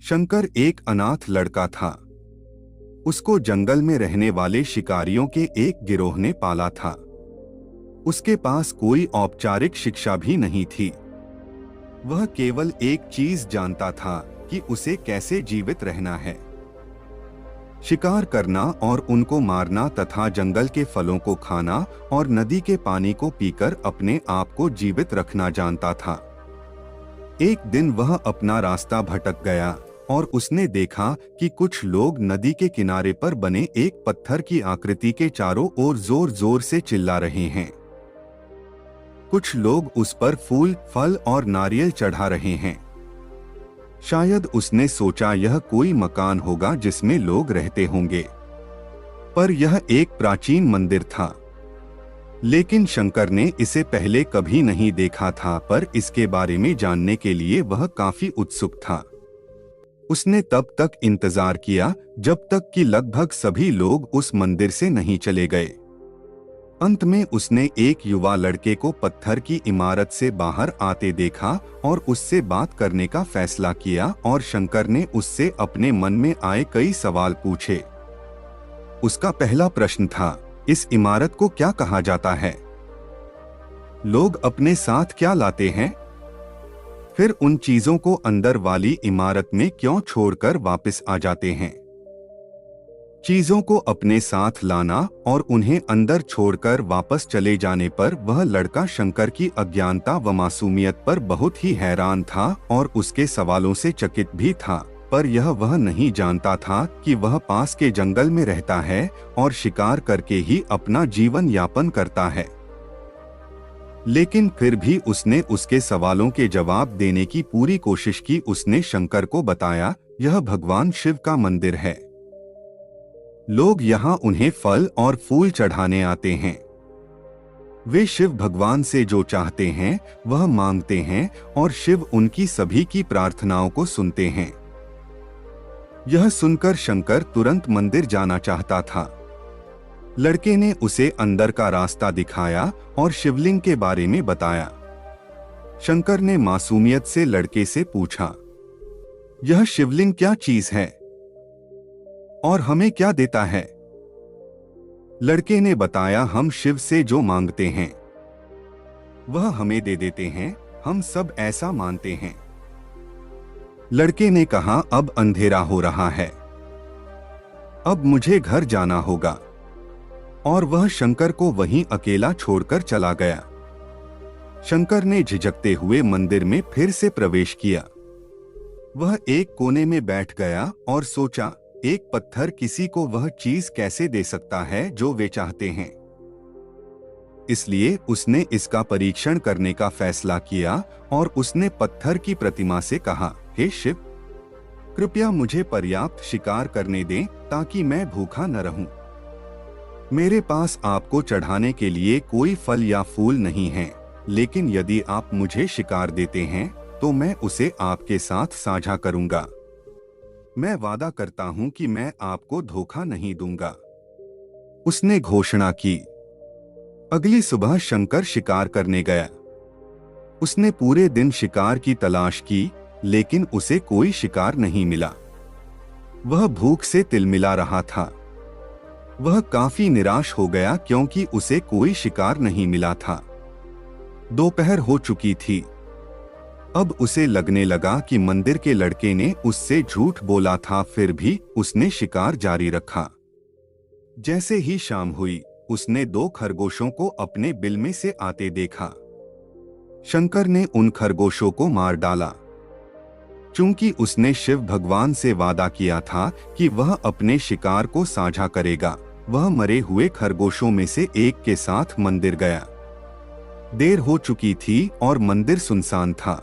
शंकर एक अनाथ लड़का था। उसको जंगल में रहने वाले शिकारियों के एक गिरोह ने पाला था। उसके पास कोई औपचारिक शिक्षा भी नहीं थी। वह केवल एक चीज जानता था कि उसे कैसे जीवित रहना है। शिकार करना और उनको मारना तथा जंगल के फलों को खाना और नदी के पानी को पीकर अपने आप को जीवित रखना जानता था। एक दिन वह अपना रास्ता भटक गया और उसने देखा कि कुछ लोग नदी के किनारे पर बने एक पत्थर की आकृति के चारों ओर जोर जोर से चिल्ला रहे हैं। कुछ लोग उस पर फूल, फल और नारियल चढ़ा रहे हैं। शायद उसने सोचा यह कोई मकान होगा जिसमें लोग रहते होंगे, पर यह एक प्राचीन मंदिर था। लेकिन शंकर ने इसे पहले कभी नहीं देखा था, पर इसके बारे में जानने के लिए वह काफी उत्सुक था। उसने तब तक इंतजार किया जब तक कि लगभग सभी लोग उस मंदिर से नहीं चले गए। अंत में उसने एक युवा लड़के को पत्थर की इमारत से बाहर आते देखा और उससे बात करने का फैसला किया और शंकर ने उससे अपने मन में आए कई सवाल पूछे। उसका पहला प्रश्न था, इस इमारत को क्या कहा जाता है? लोग अपने साथ क्या लाते हैं? फिर उन चीजों को अंदर वाली इमारत में क्यों छोड़कर वापस आ जाते हैं? चीजों को अपने साथ लाना और उन्हें अंदर छोड़कर वापस चले जाने पर वह लड़का शंकर की अज्ञानता व मासूमियत पर बहुत ही हैरान था और उसके सवालों से चकित भी था। पर यह वह नहीं जानता था कि वह पास के जंगल में रहता है और शिकार करके ही अपना जीवन यापन करता है। लेकिन फिर भी उसने उसके सवालों के जवाब देने की पूरी कोशिश की। उसने शंकर को बताया, यह भगवान शिव का मंदिर है। लोग यहाँ उन्हें फल और फूल चढ़ाने आते हैं। वे शिव भगवान से जो चाहते हैं वह मांगते हैं और शिव उनकी सभी की प्रार्थनाओं को सुनते हैं। यह सुनकर शंकर तुरंत मंदिर जाना चाहता था। लड़के ने उसे अंदर का रास्ता दिखाया और शिवलिंग के बारे में बताया। शंकर ने मासूमियत से लड़के से पूछा, यह शिवलिंग क्या चीज है और हमें क्या देता है? लड़के ने बताया, हम शिव से जो मांगते हैं वह हमें दे देते हैं, हम सब ऐसा मानते हैं। लड़के ने कहा, अब अंधेरा हो रहा है, अब मुझे घर जाना होगा। और वह शंकर को वहीं अकेला छोड़कर चला गया। शंकर ने झिझकते हुए मंदिर में फिर से प्रवेश किया। वह एक कोने में बैठ गया और सोचा, एक पत्थर किसी को वह चीज कैसे दे सकता है जो वे चाहते हैं। इसलिए उसने इसका परीक्षण करने का फैसला किया और उसने पत्थर की प्रतिमा से कहा, हे शिव, कृपया मुझे पर्याप्त शिकार करने दें ताकि मैं भूखा न रहूं। मेरे पास आपको चढ़ाने के लिए कोई फल या फूल नहीं है, लेकिन यदि आप मुझे शिकार देते हैं तो मैं उसे आपके साथ साझा करूंगा। मैं वादा करता हूं कि मैं आपको धोखा नहीं दूंगा। उसने घोषणा की। अगली सुबह शंकर शिकार करने गया। उसने पूरे दिन शिकार की तलाश की, लेकिन उसे कोई शिकार नहीं मिला। वह भूख से तिलमिला रहा था। वह काफी निराश हो गया क्योंकि उसे कोई शिकार नहीं मिला था। दोपहर हो चुकी थी। अब उसे लगने लगा कि मंदिर के लड़के ने उससे झूठ बोला था, फिर भी उसने शिकार जारी रखा। जैसे ही शाम हुई, उसने 2 खरगोशों को अपने बिल में से आते देखा। शंकर ने उन खरगोशों को मार डाला। चूंकि उसने शिव भगवान से वादा किया था कि वह अपने शिकार को साझा करेगा, वह मरे हुए खरगोशों में से एक के साथ मंदिर गया। देर हो चुकी थी और मंदिर सुनसान था।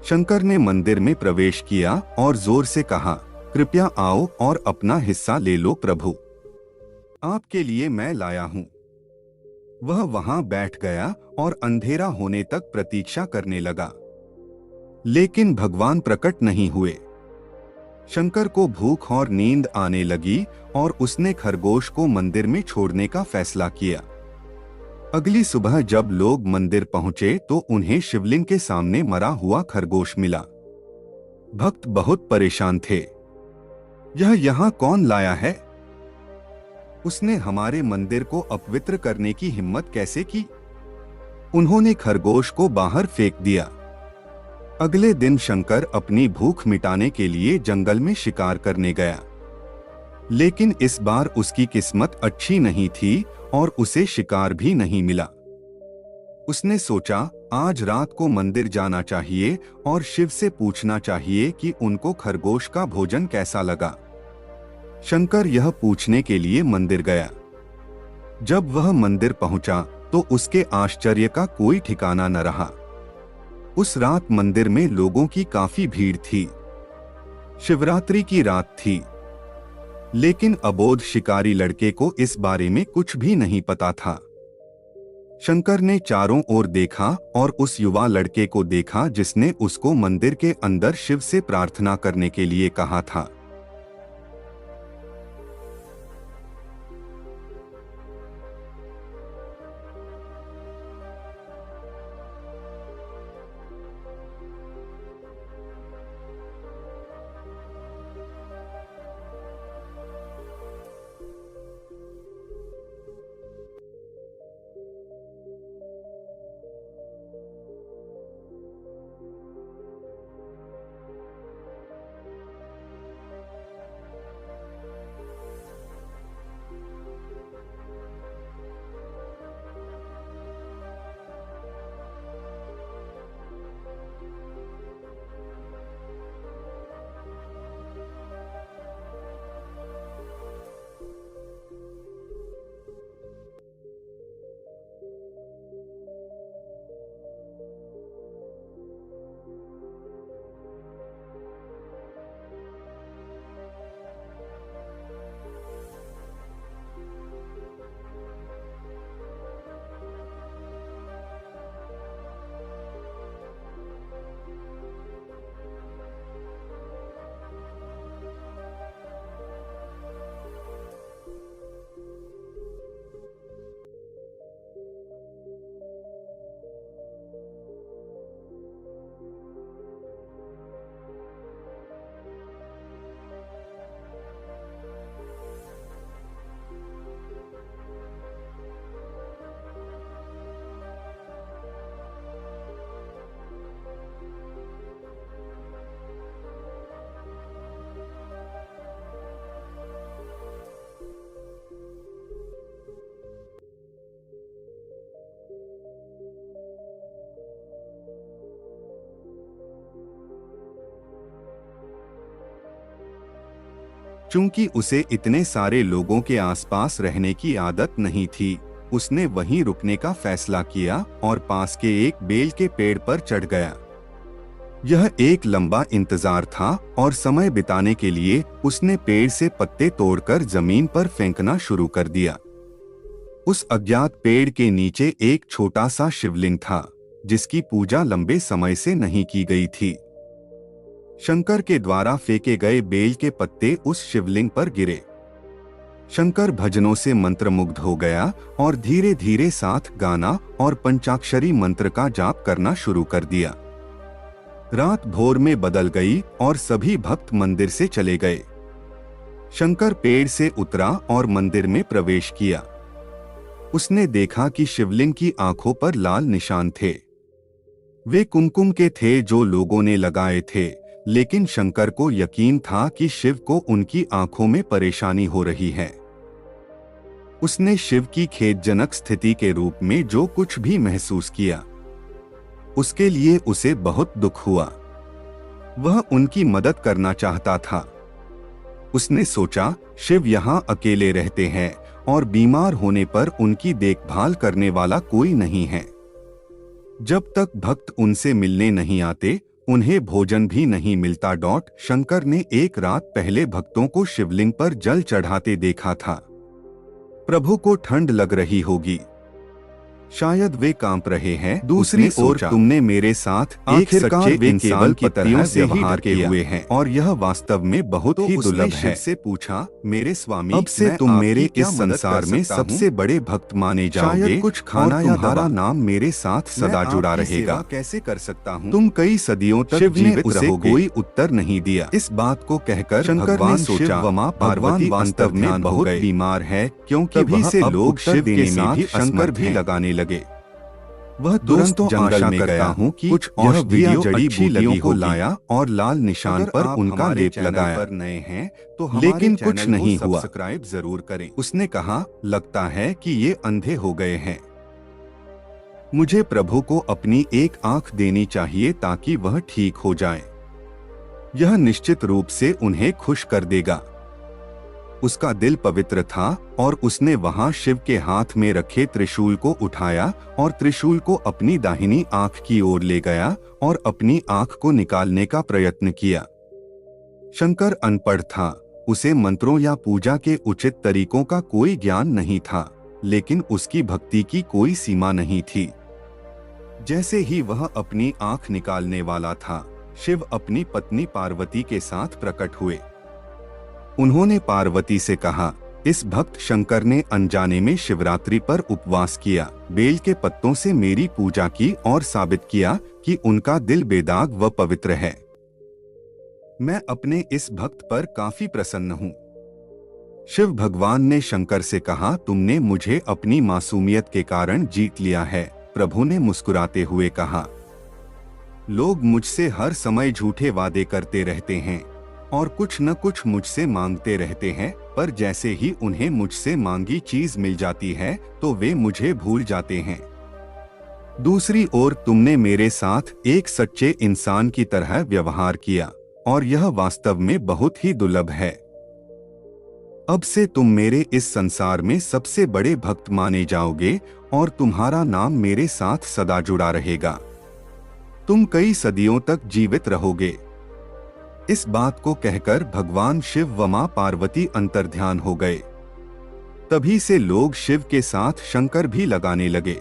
शंकर ने मंदिर में प्रवेश किया और जोर से कहा, कृपया आओ और अपना हिस्सा ले लो प्रभु, आपके लिए मैं लाया हूं। वह वहां बैठ गया और अंधेरा होने तक प्रतीक्षा करने लगा, लेकिन भगवान प्रकट नहीं हुए। शंकर को भूख और नींद आने लगी और उसने खरगोश को मंदिर में छोड़ने का फैसला किया। अगली सुबह जब लोग मंदिर पहुंचे तो उन्हें शिवलिंग के सामने मरा हुआ खरगोश मिला। भक्त बहुत परेशान थे। यह यहाँ कौन लाया है? उसने हमारे मंदिर को अपवित्र करने की हिम्मत कैसे की? उन्होंने खरगोश को बाहर फेंक दिया। अगले दिन शंकर अपनी भूख मिटाने के लिए जंगल में शिकार करने गया, लेकिन इस बार उसकी किस्मत अच्छी नहीं थी और उसे शिकार भी नहीं मिला। उसने सोचा, आज रात को मंदिर जाना चाहिए और शिव से पूछना चाहिए कि उनको खरगोश का भोजन कैसा लगा। शंकर यह पूछने के लिए मंदिर गया। जब वह मंदिर पहुंचा तो उसके आश्चर्य का कोई ठिकाना न रहा। उस रात मंदिर में लोगों की काफी भीड़ थी। शिवरात्रि की रात थी, लेकिन अबोध शिकारी लड़के को इस बारे में कुछ भी नहीं पता था। शंकर ने चारों ओर देखा और उस युवा लड़के को देखा जिसने उसको मंदिर के अंदर शिव से प्रार्थना करने के लिए कहा था। चूंकि उसे इतने सारे लोगों के आसपास रहने की आदत नहीं थी, उसने वहीं रुकने का फैसला किया और पास के एक बेल के पेड़ पर चढ़ गया। यह एक लंबा इंतजार था और समय बिताने के लिए उसने पेड़ से पत्ते तोड़कर जमीन पर फेंकना शुरू कर दिया। उस अज्ञात पेड़ के नीचे एक छोटा सा शिवलिंग था, जिसकी पूजा लंबे समय से नहीं की गई थी। शंकर के द्वारा फेंके गए बेल के पत्ते उस शिवलिंग पर गिरे। शंकर भजनों से मंत्रमुग्ध हो गया और धीरे धीरे साथ गाना और पंचाक्षरी मंत्र का जाप करना शुरू कर दिया। रात भोर में बदल गई और सभी भक्त मंदिर से चले गए। शंकर पेड़ से उतरा और मंदिर में प्रवेश किया। उसने देखा कि शिवलिंग की आंखों पर लाल निशान थे। वे कुमकुम के थे जो लोगों ने लगाए थे, लेकिन शंकर को यकीन था कि शिव को उनकी आंखों में परेशानी हो रही है। उसने शिव की खेदजनक स्थिति के रूप में जो कुछ भी महसूस किया, उसके लिए उसे बहुत दुख हुआ। वह उनकी मदद करना चाहता था। उसने सोचा, शिव यहाँ अकेले रहते हैं और बीमार होने पर उनकी देखभाल करने वाला कोई नहीं है। जब तक भक्त उनसे मिलने नहीं आते, उन्हें भोजन भी नहीं मिलता। शंकर ने एक रात पहले भक्तों को शिवलिंग पर जल चढ़ाते देखा था। प्रभु को ठंड लग रही होगी। शायद वे कांप रहे हैं। दूसरी ओर तुमने मेरे साथ एक सच्चे इंसान की तरह से व्यवहार किए हुए हैं और यह वास्तव में बहुत ही दुर्लभ है। से पूछा, मेरे स्वामी, अब से तुम मेरे इस संसार में सबसे बड़े भक्त माने जाओगे। कुछ खाना या तुम्हारा नाम मेरे साथ सदा जुड़ा रहेगा। कैसे कर सकता हूँ? तुम कई सदियों तक जीवित रहोगे। कोई उत्तर नहीं दिया। इस बात को कहकर शंकर ने सोचा, वमा पार्वती वास्तव में बहुत बीमार है, क्योंकि तभी से लोग शिव के साथ शंकर भी लगाने लगे। वह तुरंत जंगल में गया हूँ कि कुछ औषधियाँ जड़ी बूटियों को लाया और लाल निशान पर उनका लेप लगाया। पर नए हैं तो लेकिन कुछ नहीं हुआ। सब्सक्राइब जरूर करें। उसने कहा, लगता है कि ये अंधे हो गए हैं। मुझे प्रभु को अपनी एक आंख देनी चाहिए ताकि वह ठीक हो जाए। यह निश्चित रूप से उन्हें खुश कर देगा। उसका दिल पवित्र था और उसने वहां शिव के हाथ में रखे त्रिशूल को उठाया और त्रिशूल को अपनी दाहिनी आंख की ओर ले गया और अपनी आंख को निकालने का प्रयत्न किया। शंकर अनपढ़ था, उसे मंत्रों या पूजा के उचित तरीकों का कोई ज्ञान नहीं था, लेकिन उसकी भक्ति की कोई सीमा नहीं थी। जैसे ही वह अपनी आंख निकालने वाला था, शिव अपनी पत्नी पार्वती के साथ प्रकट हुए। उन्होंने पार्वती से कहा, इस भक्त शंकर ने अनजाने में शिवरात्रि पर उपवास किया, बेल के पत्तों से मेरी पूजा की और साबित किया कि उनका दिल बेदाग व पवित्र है। मैं अपने इस भक्त पर काफी प्रसन्न हूँ। शिव भगवान ने शंकर से कहा, तुमने मुझे अपनी मासूमियत के कारण जीत लिया है। प्रभु ने मुस्कुराते हुए कहा, लोग मुझसे हर समय झूठे वादे करते रहते हैं और कुछ न कुछ मुझसे मांगते रहते हैं, पर जैसे ही उन्हें मुझसे मांगी चीज मिल जाती है तो वे मुझे भूल जाते हैं। दूसरी ओर तुमने मेरे साथ एक सच्चे इंसान की तरह व्यवहार किया और यह वास्तव में बहुत ही दुर्लभ है। अब से तुम मेरे इस संसार में सबसे बड़े भक्त माने जाओगे और तुम्हारा नाम मेरे साथ सदा जुड़ा रहेगा। तुम कई सदियों तक जीवित रहोगे। इस बात को कहकर भगवान शिव व मां पार्वती अंतर्ध्यान हो गए। तभी से लोग शिव के साथ शंकर भी लगाने लगे।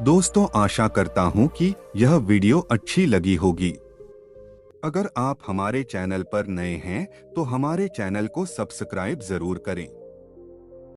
दोस्तों, आशा करता हूं कि यह वीडियो अच्छी लगी होगी। अगर आप हमारे चैनल पर नए हैं तो हमारे चैनल को सब्सक्राइब जरूर करें।